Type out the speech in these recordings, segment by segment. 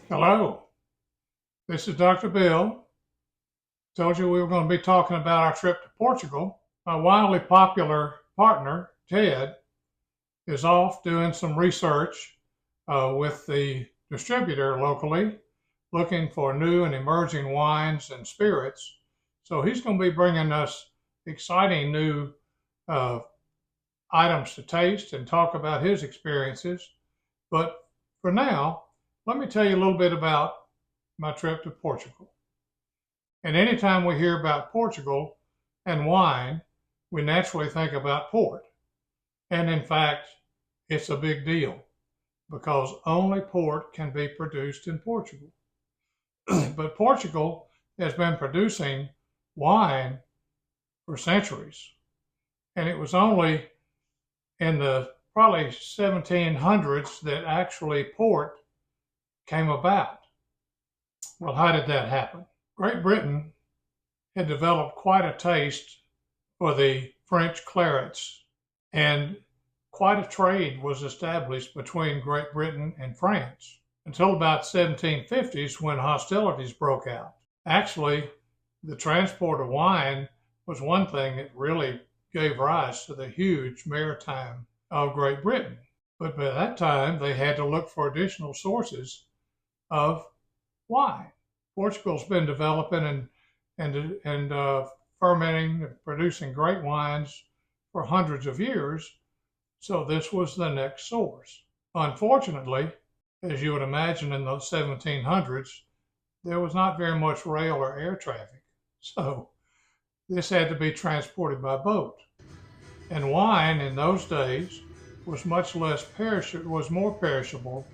Hello, this is Dr. Bill. Told you we were going to be talking about our trip to Portugal. My wildly popular partner, Ted, is off doing some research with the distributor locally, looking for new and emerging wines and spirits. So he's going to be bringing us exciting new uh, items to taste and talk about his experiences. But for now, let me tell you a little bit about my trip to Portugal. And anytime we hear about Portugal and wine, we naturally think about port. And in fact, it's a big deal because only port can be produced in Portugal. But Portugal has been producing wine for centuries. And it was only in the probably 1700s that actually port came about. Well, how did that happen? Great Britain had developed quite a taste for the French clarets, and quite a trade was established between Great Britain and France until about 1750s when hostilities broke out. Actually, the transport of wine was one thing that really gave rise to the huge maritime of Great Britain. But by that time, they had to look for additional sources of wine. Portugal's been developing and fermenting and producing great wines for hundreds of years, so this was the next source. Unfortunately, as you would imagine in the 1700s, there was not very much rail or air traffic, so this had to be transported by boat. And wine in those days was was more perishable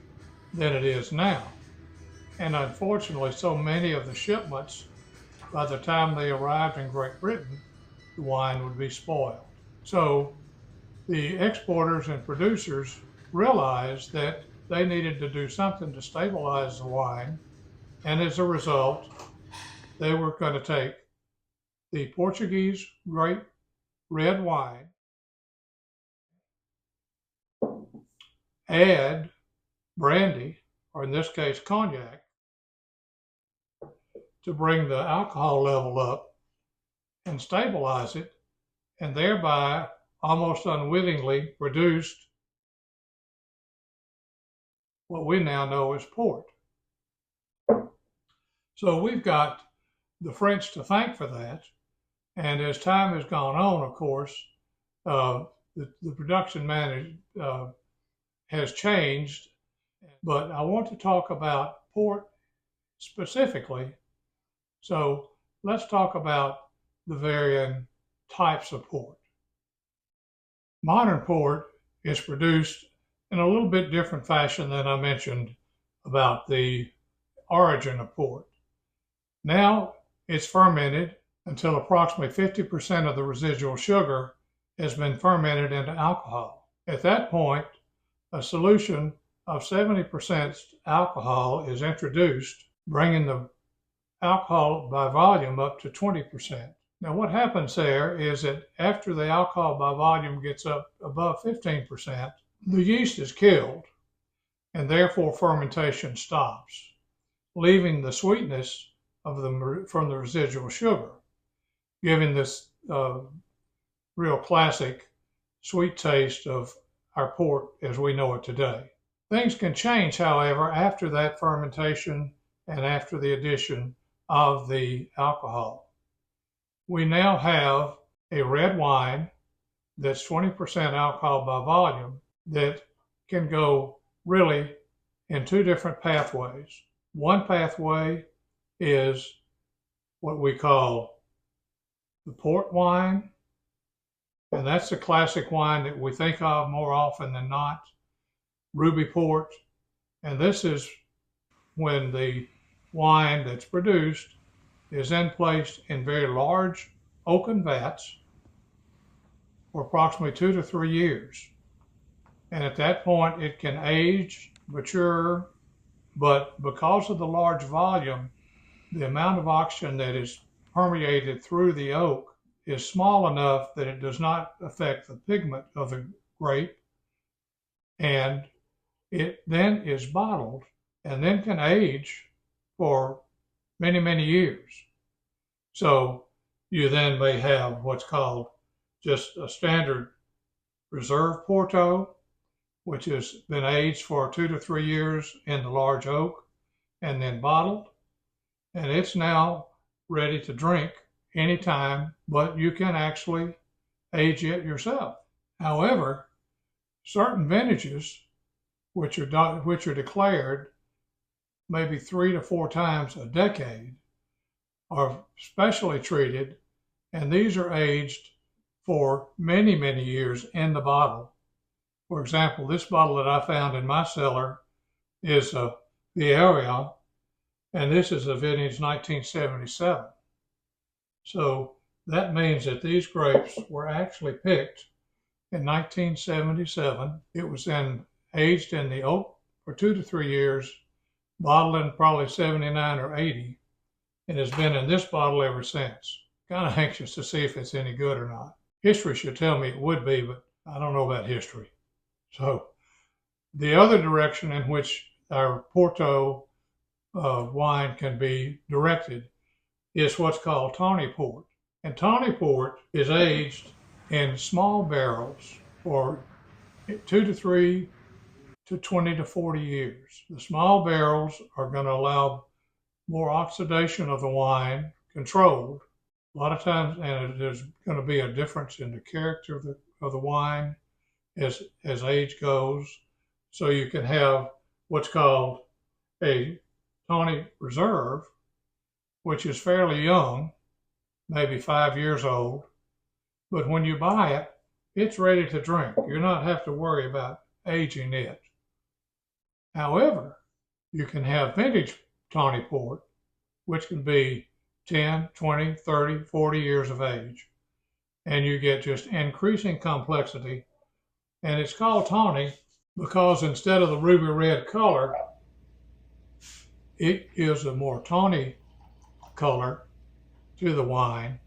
than it is now. And unfortunately, so many of the shipments, by the time they arrived in Great Britain, the wine would be spoiled. So the exporters and producers realized that they needed to do something to stabilize the wine. And as a result, they were going to take the Portuguese great red wine, add brandy, or in this case, cognac, to bring the alcohol level up and stabilize it, and thereby almost unwittingly produced what we now know as port. So we've got the French to thank for that. And as time has gone on, of course, the production has changed. But I want to talk about port specifically. So let's talk about the varying types of port. Modern port is produced in a little bit different fashion than I mentioned about the origin of port. Now it's fermented until approximately 50% of the residual sugar has been fermented into alcohol. At that point, a solution of 70% alcohol is introduced, bringing the alcohol by volume up to 20%. Now, what happens there is that after the alcohol by volume gets up above 15%, the yeast is killed, and therefore fermentation stops, leaving the sweetness from the residual sugar, giving this real classic sweet taste of our port as we know it today. Things can change, however, after that fermentation and after the addition of the alcohol. We now have a red wine that's 20% alcohol by volume that can go really in two different pathways. One pathway is what we call the port wine, and that's the classic wine that we think of more often than not, ruby port. And this is when the wine that's produced is then placed in very large oaken vats for approximately 2 to 3 years. And at that point, it can age, mature, but because of the large volume, the amount of oxygen that is permeated through the oak is small enough that it does not affect the pigment of the grape, and it then is bottled and then can age for many, many years. So you then may have what's called just a standard reserve Porto, which has been aged for 2 to 3 years in the large oak and then bottled. And it's now ready to drink anytime, but you can actually age it yourself. However, certain vintages, which are declared maybe 3 to 4 times a decade, are specially treated, and these are aged for many, many years in the bottle. For example, this bottle that I found in my cellar is a Vieira, and this is a vintage 1977. So that means that these grapes were actually picked in 1977. It was then aged in the oak for 2 to 3 years, bottled in probably 79 or 80, and has been in this bottle ever since. Kind of anxious to see if it's any good or not. History should tell me it would be, but I don't know about history. So the other direction in which our Porto wine can be directed is what's called tawny port. And tawny port is aged in small barrels for 2 to 3 to 20 to 40 years. The small barrels are going to allow more oxidation of the wine, controlled. A lot of times, and there's going to be a difference in the character of the wine as age goes. So you can have what's called a tawny reserve, which is fairly young, maybe 5 years old. But when you buy it, it's ready to drink. You don't have to worry about aging it. However, you can have vintage tawny port, which can be 10, 20, 30, 40 years of age. And you get just increasing complexity. And it's called tawny because instead of the ruby red color, it gives a more tawny color to the wine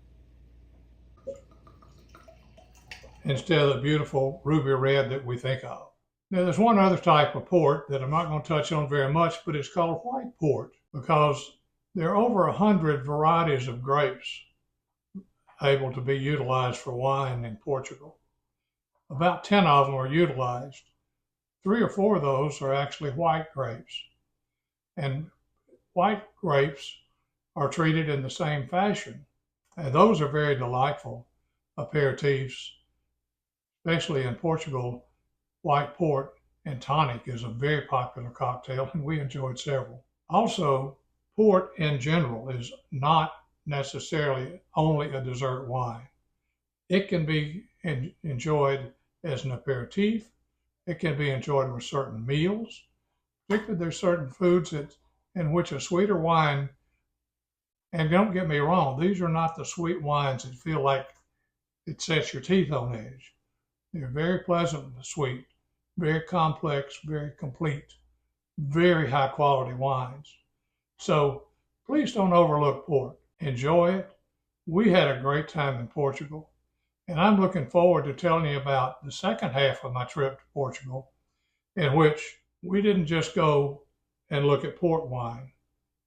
instead of the beautiful ruby red that we think of. Now, there's one other type of port that I'm not going to touch on very much, but it's called white port because there are over 100 varieties of grapes able to be utilized for wine in Portugal. About 10 of them are utilized. 3 or 4 of those are actually white grapes. And white grapes are treated in the same fashion. And those are very delightful aperitifs, especially in Portugal. White port and tonic is a very popular cocktail, and we enjoyed several. Also, port in general is not necessarily only a dessert wine. It can be enjoyed as an aperitif. It can be enjoyed with certain meals. Particularly, there's certain foods in which a sweeter wine, and don't get me wrong, these are not the sweet wines that feel like it sets your teeth on edge. They're very pleasant and sweet, very complex, very complete, very high quality wines. So please don't overlook port. Enjoy it. We had a great time in Portugal, and I'm looking forward to telling you about the second half of my trip to Portugal, in which we didn't just go and look at port wine.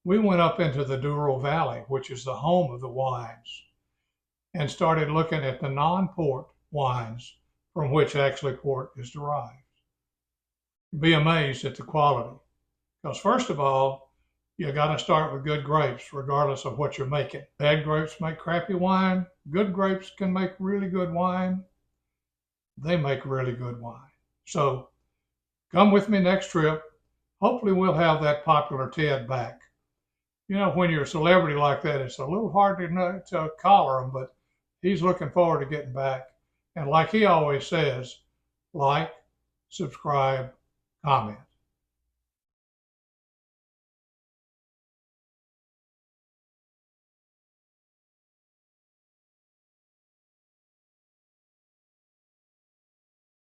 We went up into the Douro Valley, which is the home of the wines, and started looking at the non-port wines from which actually port is derived. Be amazed at the quality. Because first of all, you got to start with good grapes, regardless of what you're making. Bad grapes make crappy wine. Good grapes can make really good wine. They make really good wine. So come with me next trip. Hopefully we'll have that popular Ted back. You know, when you're a celebrity like that, it's a little hard to collar him, but he's looking forward to getting back. And like he always says, like, subscribe, comment.